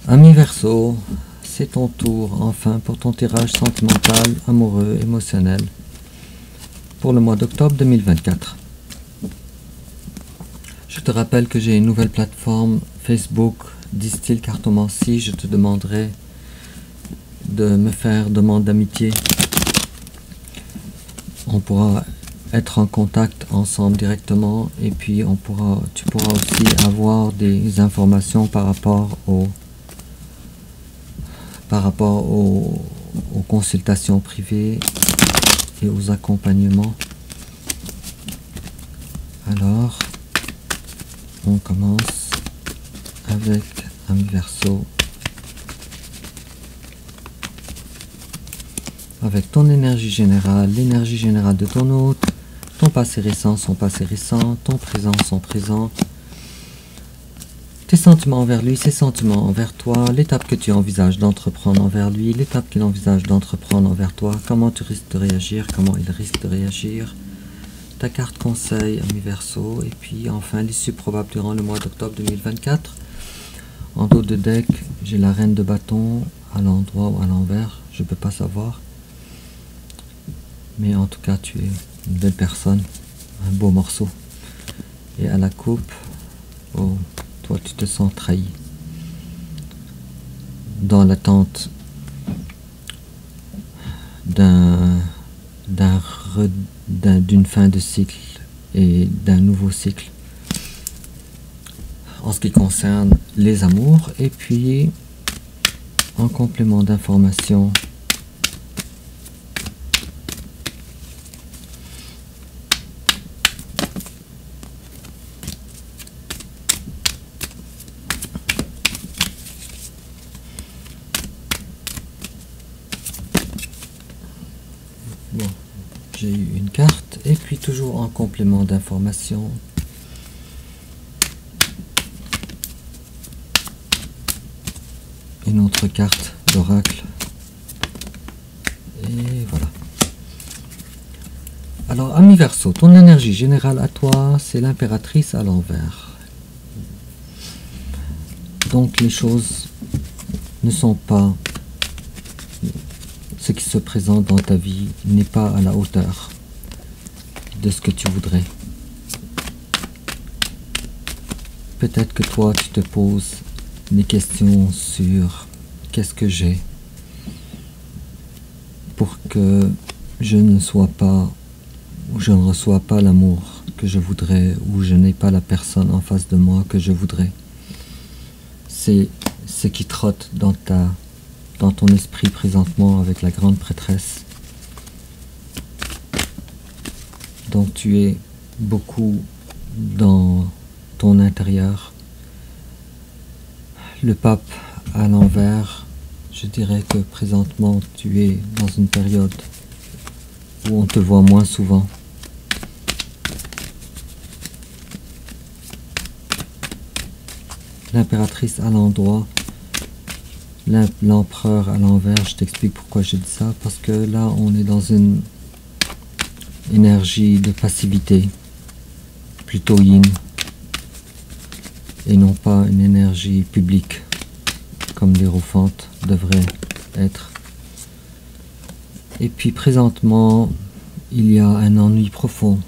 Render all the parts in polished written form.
Ami Verseau, c'est ton tour enfin pour ton tirage sentimental, amoureux, émotionnel pour le mois d'octobre 2024. Je te rappelle que j'ai une nouvelle plateforme Facebook Distil Cartomancie. Je te demanderai de me faire demande d'amitié. On pourra être en contact ensemble directement et puis tu pourras aussi avoir des informations par rapport aux consultations privées et aux accompagnements. Alors, on commence avec Ami Verseau, avec ton énergie générale, l'énergie générale de ton hôte, ton passé récent, son passé récent, ton présent, son présent, tes sentiments envers lui, ses sentiments envers toi, l'étape que tu envisages d'entreprendre envers lui, l'étape qu'il envisage d'entreprendre envers toi, comment tu risques de réagir, comment il risque de réagir, ta carte conseil, Ami Verseau, et puis enfin l'issue probable durant le mois d'octobre 2024. En dos de deck, j'ai la reine de bâton, à l'endroit ou à l'envers, je ne peux pas savoir. Mais en tout cas, tu es une belle personne, un beau morceau. Et à la coupe, oh, toi tu te sens trahi. Dans l'attente d'une fin de cycle et d'un nouveau cycle en ce qui concerne les amours. Et puis, en complément d'information, bon, j'ai eu une carte, et puis toujours en complément d'information, une autre carte d'oracle. Et voilà. Alors, Ami Verseau, ton énergie générale à toi, c'est l'impératrice à l'envers. Donc les choses ne sont pas... Ce qui se présente dans ta vie n'est pas à la hauteur de ce que tu voudrais. Peut-être que toi, tu te poses des questions sur qu'est-ce que j'ai pour que je ne sois pas, ou je ne reçois pas l'amour que je voudrais, ou je n'ai pas la personne en face de moi que je voudrais. C'est ce qui trotte dans ton esprit présentement avec la grande prêtresse. Donc tu es beaucoup dans ton intérieur. Le pape à l'envers, je dirais que présentement tu es dans une période où on te voit moins souvent. L'impératrice à l'endroit, l'empereur à l'envers, je t'explique pourquoi j'ai dit ça, parce que là on est dans une énergie de passivité, plutôt yin, et non pas une énergie publique, comme l'Hiérophante devrait être. Et puis présentement, il y a un ennui profond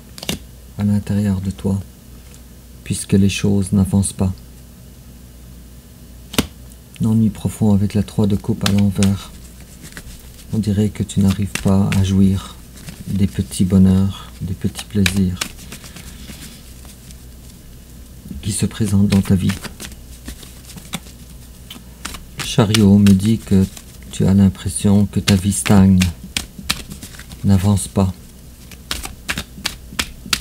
à l'intérieur de toi, puisque les choses n'avancent pas. Un ennui profond avec la 3 de coupe à l'envers. On dirait que tu n'arrives pas à jouir des petits bonheurs, des petits plaisirs qui se présentent dans ta vie. Chariot me dit que tu as l'impression que ta vie stagne, n'avance pas,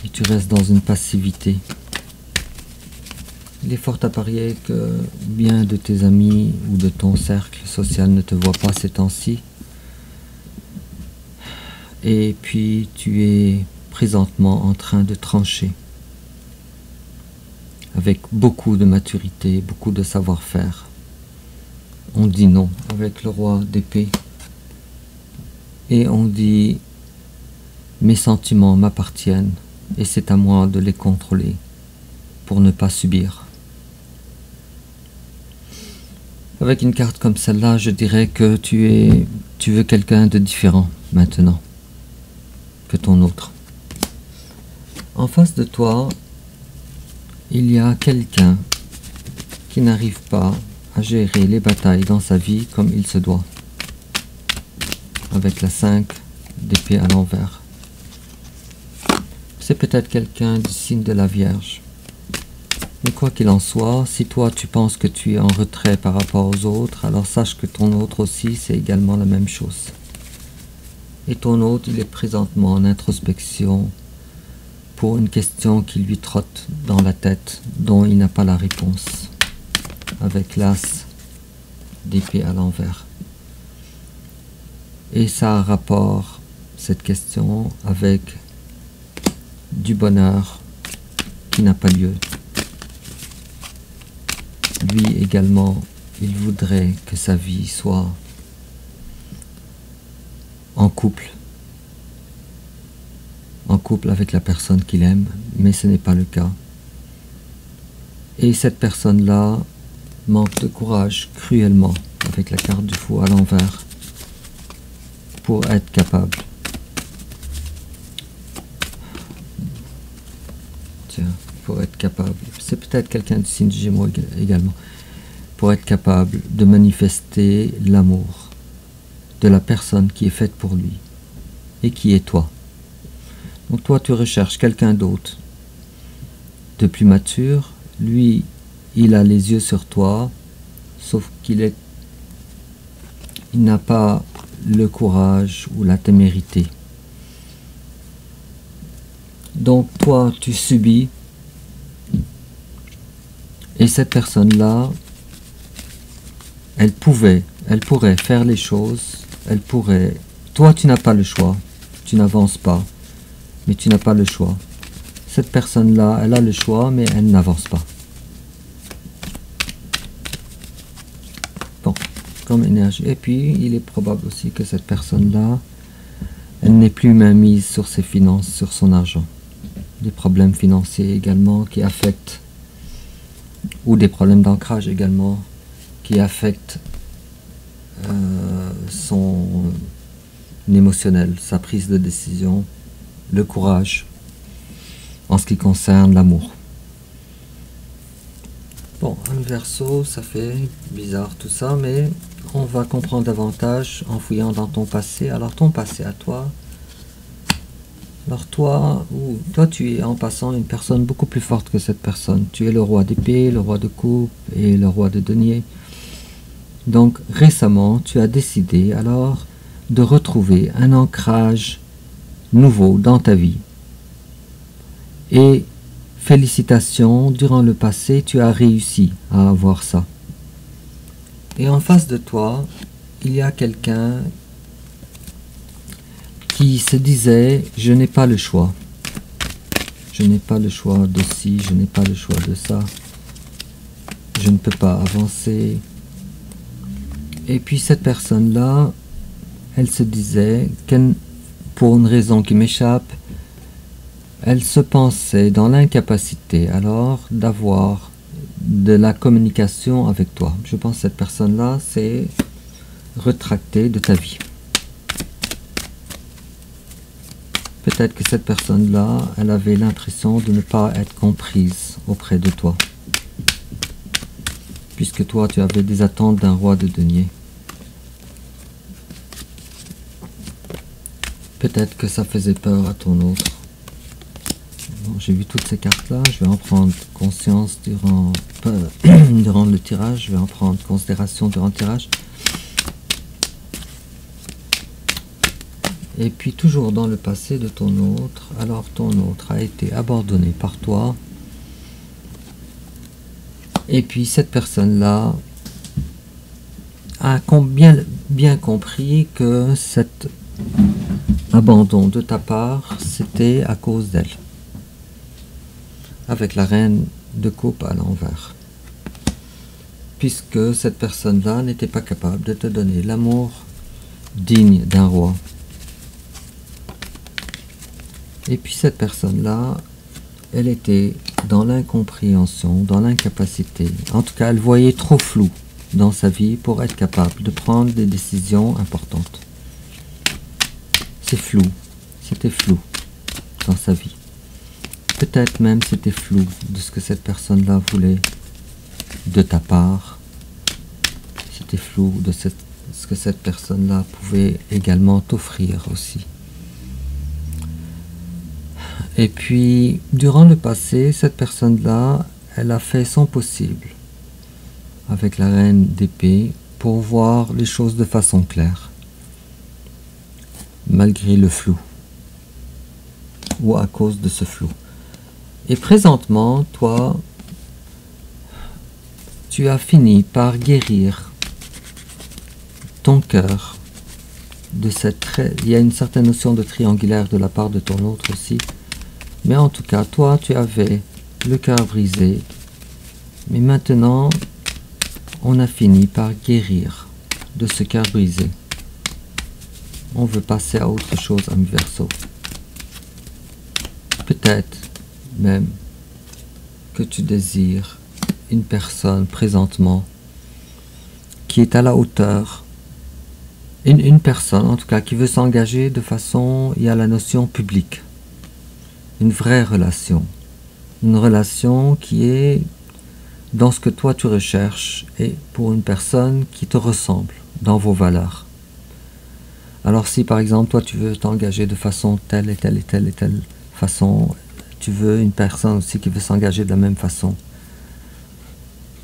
et tu restes dans une passivité. Il est fort à parier que bien de tes amis ou de ton cercle social ne te voient pas ces temps-ci. Et puis tu es présentement en train de trancher avec beaucoup de maturité, beaucoup de savoir-faire. On dit non avec le roi d'épée et on dit mes sentiments m'appartiennent et c'est à moi de les contrôler pour ne pas subir. Avec une carte comme celle-là, je dirais que tu veux quelqu'un de différent maintenant que ton autre. En face de toi, il y a quelqu'un qui n'arrive pas à gérer les batailles dans sa vie comme il se doit. Avec la 5 d'épée à l'envers. C'est peut-être quelqu'un du signe de la Vierge. Mais quoi qu'il en soit, si toi tu penses que tu es en retrait par rapport aux autres, alors sache que ton autre aussi c'est également la même chose. Et ton autre, il est présentement en introspection pour une question qui lui trotte dans la tête, dont il n'a pas la réponse. Avec l'as d'épée à l'envers. Et ça a rapport, cette question, avec du bonheur qui n'a pas lieu. Lui également, il voudrait que sa vie soit en couple avec la personne qu'il aime, mais ce n'est pas le cas. Et cette personne-là manque de courage cruellement, avec la carte du fou à l'envers, pour être capable. Tiens, pour être capable, c'est peut-être quelqu'un du signe du Gémeaux également, pour être capable de manifester l'amour de la personne qui est faite pour lui et qui est toi. Donc toi tu recherches quelqu'un d'autre de plus mature, lui il a les yeux sur toi, sauf qu'il n'a pas le courage ou la témérité. Donc toi tu subis, et cette personne-là, elle pourrait faire les choses, toi tu n'as pas le choix, tu n'avances pas, mais tu n'as pas le choix. Cette personne-là, elle a le choix, mais elle n'avance pas. Bon, comme énergie. Et puis, il est probable aussi que cette personne-là, elle n'est plus main mise sur ses finances, sur son argent. Des problèmes financiers également qui affectent, ou des problèmes d'ancrage également, qui affectent son émotionnel, sa prise de décision, le courage, en ce qui concerne l'amour. Bon, un Verseau, ça fait bizarre tout ça, mais on va comprendre davantage en fouillant dans ton passé. Alors ton passé à toi, alors toi tu es en passant une personne beaucoup plus forte que cette personne. Tu es le roi d'épée, le roi de coupe et le roi de denier. Donc récemment, tu as décidé alors de retrouver un ancrage nouveau dans ta vie. Et félicitations, durant le passé, tu as réussi à avoir ça. Et en face de toi, il y a quelqu'un qui se disait, je n'ai pas le choix. Je n'ai pas le choix de ci, je n'ai pas le choix de ça. Je ne peux pas avancer. Et puis cette personne-là, elle se disait, pour une raison qui m'échappe, elle se pensait dans l'incapacité alors d'avoir de la communication avec toi. Je pense que cette personne-là s'est retractée de ta vie. Peut-être que cette personne-là, elle avait l'impression de ne pas être comprise auprès de toi. Puisque toi, tu avais des attentes d'un roi de denier. Peut-être que ça faisait peur à ton autre. Bon, j'ai vu toutes ces cartes-là, je vais en prendre conscience durant le tirage, je vais en prendre considération durant le tirage. Et puis toujours dans le passé de ton autre, alors ton autre a été abandonné par toi. Et puis cette personne-là a bien compris que cet abandon de ta part, c'était à cause d'elle. Avec la reine de coupe à l'envers. Puisque cette personne-là n'était pas capable de te donner l'amour digne d'un roi. Et puis cette personne-là, elle était dans l'incompréhension, dans l'incapacité. En tout cas, elle voyait trop flou dans sa vie pour être capable de prendre des décisions importantes. C'est flou, c'était flou dans sa vie. Peut-être même c'était flou de ce que cette personne-là voulait de ta part. C'était flou de ce que cette personne-là pouvait également t'offrir aussi. Et puis, durant le passé, cette personne-là, elle a fait son possible avec la reine d'épée pour voir les choses de façon claire, malgré le flou, ou à cause de ce flou. Et présentement, toi, tu as fini par guérir ton cœur de cette... Il y a une certaine notion de triangulaire de la part de ton autre aussi. Mais en tout cas, toi, tu avais le cœur brisé. Mais maintenant, on a fini par guérir de ce cœur brisé. On veut passer à autre chose, ami Verseau. Peut-être même que tu désires une personne présentement qui est à la hauteur. Une personne, en tout cas, qui veut s'engager de façon... Il y a la notion publique. Une vraie relation. Une relation qui est dans ce que toi tu recherches et pour une personne qui te ressemble dans vos valeurs. Alors si par exemple toi tu veux t'engager de façon telle et telle et telle et telle façon, tu veux une personne aussi qui veut s'engager de la même façon.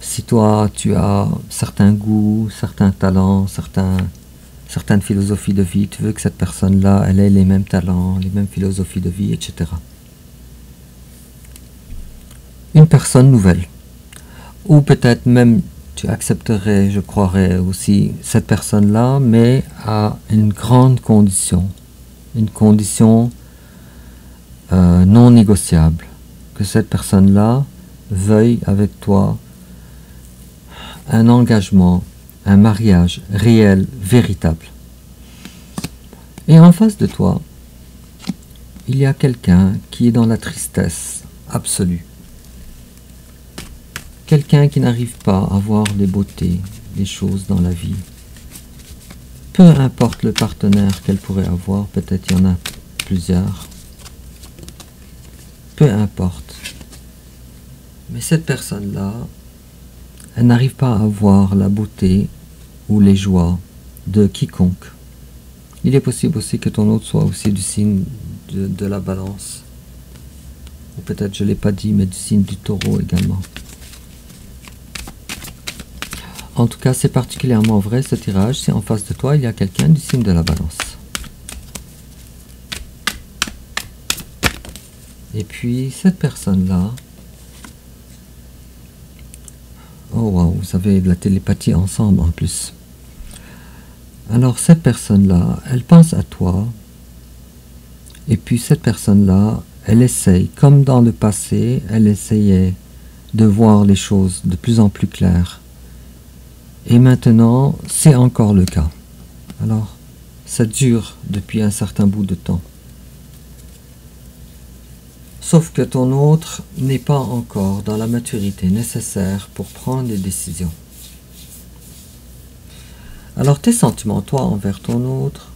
Si toi tu as certains goûts, certains talents, certaines philosophies de vie, tu veux que cette personne-là, elle ait les mêmes talents, les mêmes philosophies de vie, etc. Une personne nouvelle. Ou peut-être même tu accepterais, je croirais aussi, cette personne-là, mais à une grande condition. Une condition non négociable. Que cette personne-là veuille avec toi un engagement, un mariage réel, véritable. Et en face de toi, il y a quelqu'un qui est dans la tristesse absolue. Quelqu'un qui n'arrive pas à voir les beautés, les choses dans la vie. Peu importe le partenaire qu'elle pourrait avoir, peut-être il y en a plusieurs. Peu importe. Mais cette personne-là, elle n'arrive pas à voir la beauté ou les joies de quiconque. Il est possible aussi que ton autre soit aussi du signe de la balance. Ou peut-être, je ne l'ai pas dit, mais du signe du taureau également. En tout cas, c'est particulièrement vrai ce tirage si en face de toi, il y a quelqu'un du signe de la balance. Et puis, cette personne-là... Oh wow, vous avez de la télépathie ensemble en plus. Alors, cette personne-là, elle pense à toi. Et puis, cette personne-là, elle essaye, comme dans le passé, elle essayait de voir les choses de plus en plus claires. Et maintenant, c'est encore le cas. Alors, ça dure depuis un certain bout de temps. Sauf que ton autre n'est pas encore dans la maturité nécessaire pour prendre des décisions. Alors, tes sentiments, toi, envers ton autre,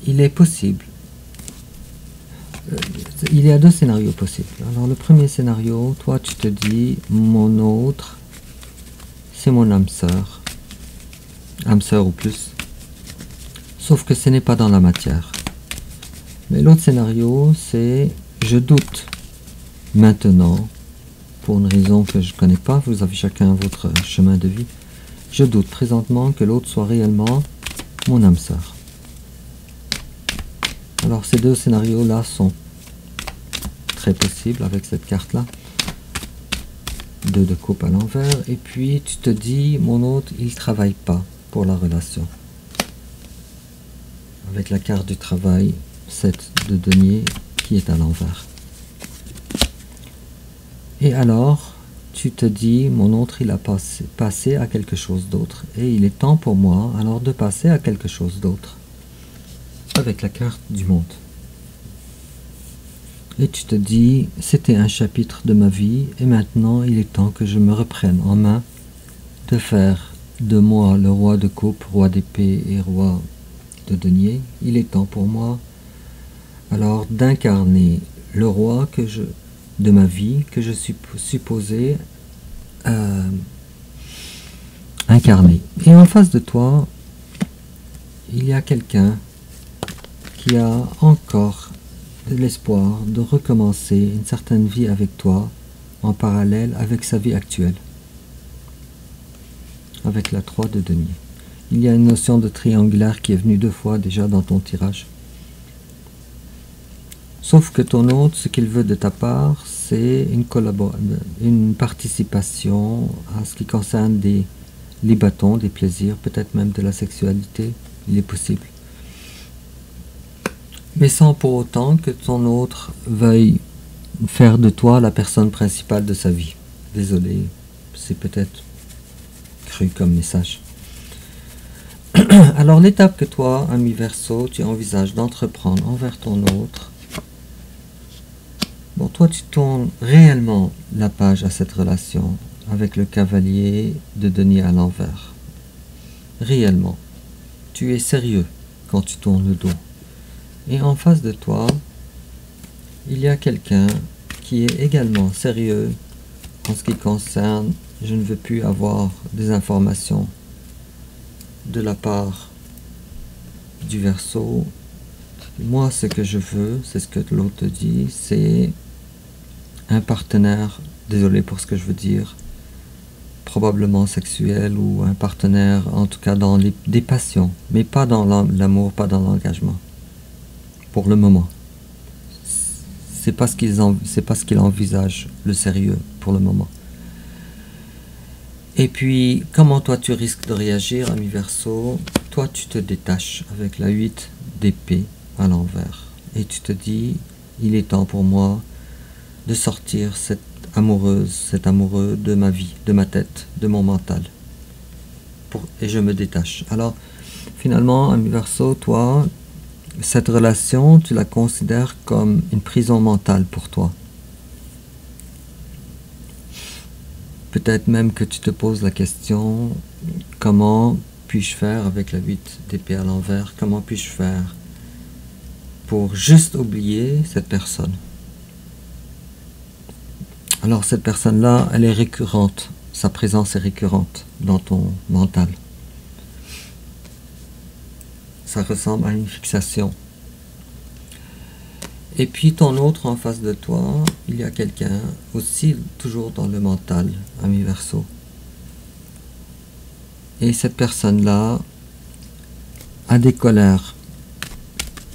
il est possible. Il y a deux scénarios possibles. Alors, le premier scénario, toi, tu te dis, mon autre... c'est mon âme sœur ou plus, sauf que ce n'est pas dans la matière. Mais l'autre scénario, c'est je doute maintenant, pour une raison que je ne connais pas, vous avez chacun votre chemin de vie, je doute présentement que l'autre soit réellement mon âme sœur. Alors ces deux scénarios-là sont très possibles avec cette carte-là. 2 de coupe à l'envers, et puis tu te dis, mon autre, il ne travaille pas pour la relation. Avec la carte du travail, 7 de denier qui est à l'envers. Et alors, tu te dis, mon autre, il a passé à quelque chose d'autre, et il est temps pour moi, alors de passer à quelque chose d'autre. Avec la carte du monde. Et tu te dis, c'était un chapitre de ma vie, et maintenant il est temps que je me reprenne en main de faire de moi le roi de coupe, roi d'épée et roi de denier. Il est temps pour moi alors d'incarner le roi de ma vie que je suis supposé incarner. Et en face de toi, il y a quelqu'un qui a encore de l'espoir de recommencer une certaine vie avec toi en parallèle avec sa vie actuelle, avec la 3 de denier. Il y a une notion de triangulaire qui est venue 2 fois déjà dans ton tirage. Sauf que ton hôte, ce qu'il veut de ta part, c'est une participation à ce qui concerne les bâtons, des plaisirs, peut-être même de la sexualité, il est possible. Mais sans pour autant que ton autre veuille faire de toi la personne principale de sa vie. Désolé, c'est peut-être cru comme message. Alors l'étape que toi, ami Verseau, tu envisages d'entreprendre envers ton autre, bon, toi tu tournes réellement la page à cette relation avec le cavalier de denier à l'envers. Réellement, tu es sérieux quand tu tournes le dos. Et en face de toi, il y a quelqu'un qui est également sérieux en ce qui concerne « je ne veux plus avoir des informations de la part du Verseau. Moi, ce que je veux, c'est ce que l'autre te dit, c'est un partenaire, désolé pour ce que je veux dire, probablement sexuel ou un partenaire, en tout cas dans des passions, mais pas dans l'amour, pas dans l'engagement. Pour le moment. C'est pas ce qu'il envisage, le sérieux, pour le moment. Et puis, comment toi tu risques de réagir, ami Verseau? Toi tu te détaches avec la 8 d'épée à l'envers. Et tu te dis, il est temps pour moi de sortir cette amoureux de ma vie, de ma tête, de mon mental. Et je me détache. Alors, finalement, ami Verseau, toi, cette relation, tu la considères comme une prison mentale pour toi. Peut-être même que tu te poses la question, comment puis-je faire avec la 8 d'épée à l'envers? Comment puis-je faire pour juste oublier cette personne? Alors cette personne-là, elle est récurrente. Sa présence est récurrente dans ton mental. Ça ressemble à une fixation. Et puis ton autre en face de toi, il y a quelqu'un aussi toujours dans le mental, ami Verseau. Et cette personne-là a des colères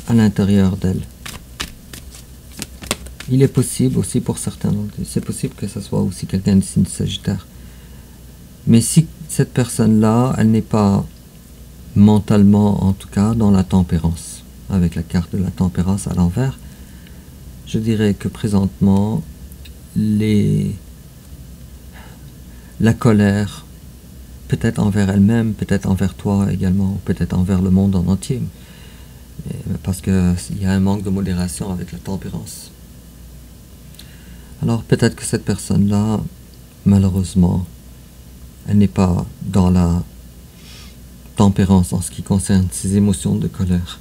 à l'intérieur d'elle. Il est possible aussi pour certains, c'est possible que ce soit aussi quelqu'un de signe Sagittaire. Mais si cette personne-là, elle n'est pas mentalement, en tout cas, dans la tempérance, avec la carte de la tempérance à l'envers, je dirais que présentement, la colère, peut-être envers elle-même, peut-être envers toi également, peut-être envers le monde en entier, parce qu'il y a un manque de modération avec la tempérance. Alors peut-être que cette personne-là, malheureusement, elle n'est pas dans la tempérance en ce qui concerne ses émotions de colère.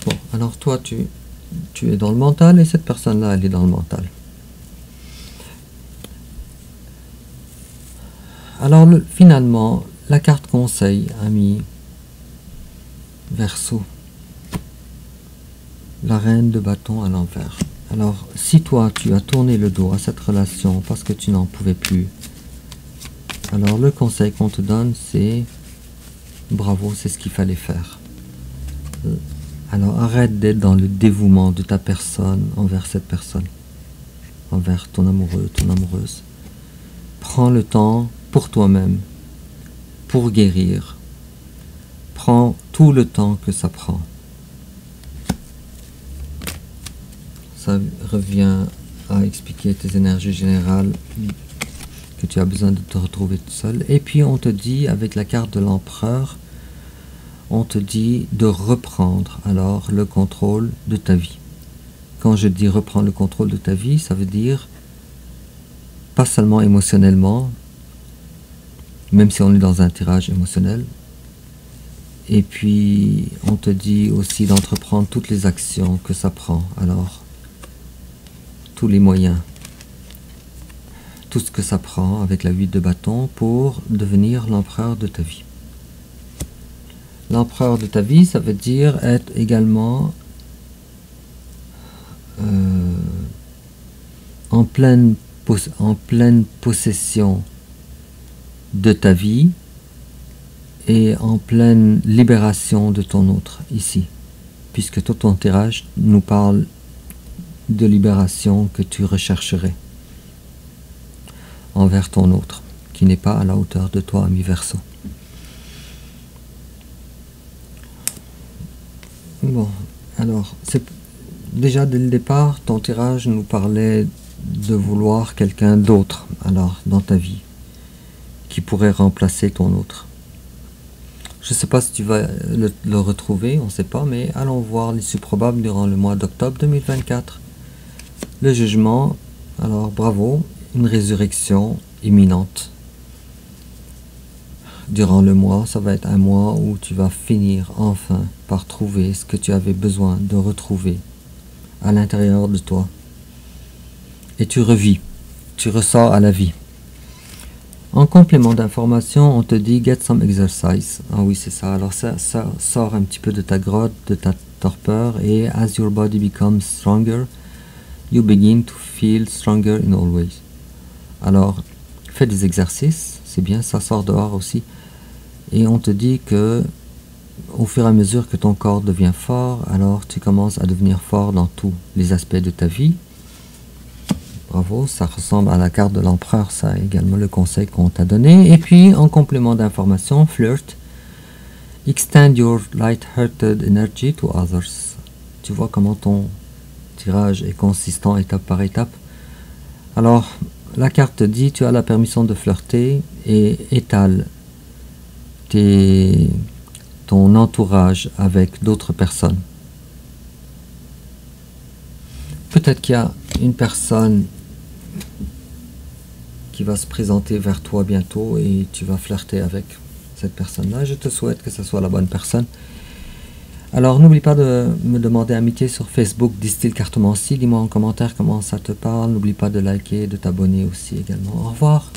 Bon, alors toi, tu es dans le mental et cette personne-là, elle est dans le mental. Alors, finalement, la carte conseil, ami Verseau. La reine de bâton à l'envers. Alors, si toi, tu as tourné le dos à cette relation parce que tu n'en pouvais plus, alors le conseil qu'on te donne, c'est bravo, c'est ce qu'il fallait faire. Alors, arrête d'être dans le dévouement de ta personne envers cette personne, envers ton amoureux, ton amoureuse. Prends le temps pour toi-même, pour guérir. Prends tout le temps que ça prend. Ça revient à expliquer tes énergies générales, que tu as besoin de te retrouver tout seul. Et puis on te dit, avec la carte de l'empereur, on te dit de reprendre alors le contrôle de ta vie. Quand je dis reprendre le contrôle de ta vie, ça veut dire pas seulement émotionnellement, même si on est dans un tirage émotionnel. Et puis, on te dit aussi d'entreprendre toutes les actions que ça prend. Alors, tous les moyens, tout ce que ça prend avec la 8 de bâton pour devenir l'empereur de ta vie. L'empereur de ta vie, ça veut dire être également en pleine possession de ta vie et en pleine libération de ton autre ici, puisque tout ton tirage nous parle de libération que tu rechercherais envers ton autre, qui n'est pas à la hauteur de toi, ami Verseau. Bon, alors, déjà dès le départ, ton tirage nous parlait de vouloir quelqu'un d'autre, alors, dans ta vie, qui pourrait remplacer ton autre. Je ne sais pas si tu vas le retrouver, on ne sait pas, mais allons voir l'issue probable durant le mois d'octobre 2024. Le jugement, alors bravo, une résurrection imminente. Durant le mois, ça va être un mois où tu vas finir enfin par trouver ce que tu avais besoin de retrouver à l'intérieur de toi. Et tu revis, tu ressors à la vie. En complément d'information, on te dit « Get some exercise ». Ah oui, c'est ça. Alors ça sort un petit peu de ta grotte, de ta torpeur. Et « As your body becomes stronger, you begin to feel stronger in all ways ». Alors, fais des exercices, c'est bien, ça sort dehors aussi. Et on te dit que au fur et à mesure que ton corps devient fort, alors tu commences à devenir fort dans tous les aspects de ta vie. Bravo, ça ressemble à la carte de l'empereur, ça également le conseil qu'on t'a donné. Et puis, en complément d'information, flirt. Extend your light-hearted energy to others. Tu vois comment ton tirage est consistant étape par étape. Alors, la carte te dit, tu as la permission de flirter et étale ton entourage avec d'autres personnes. Peut-être qu'il y a une personne qui va se présenter vers toi bientôt et tu vas flirter avec cette personne-là. Je te souhaite que ce soit la bonne personne. Alors, n'oublie pas de me demander amitié sur Facebook, Distil Cartomancie. Dis-moi en commentaire comment ça te parle. N'oublie pas de liker et de t'abonner aussi également. Au revoir.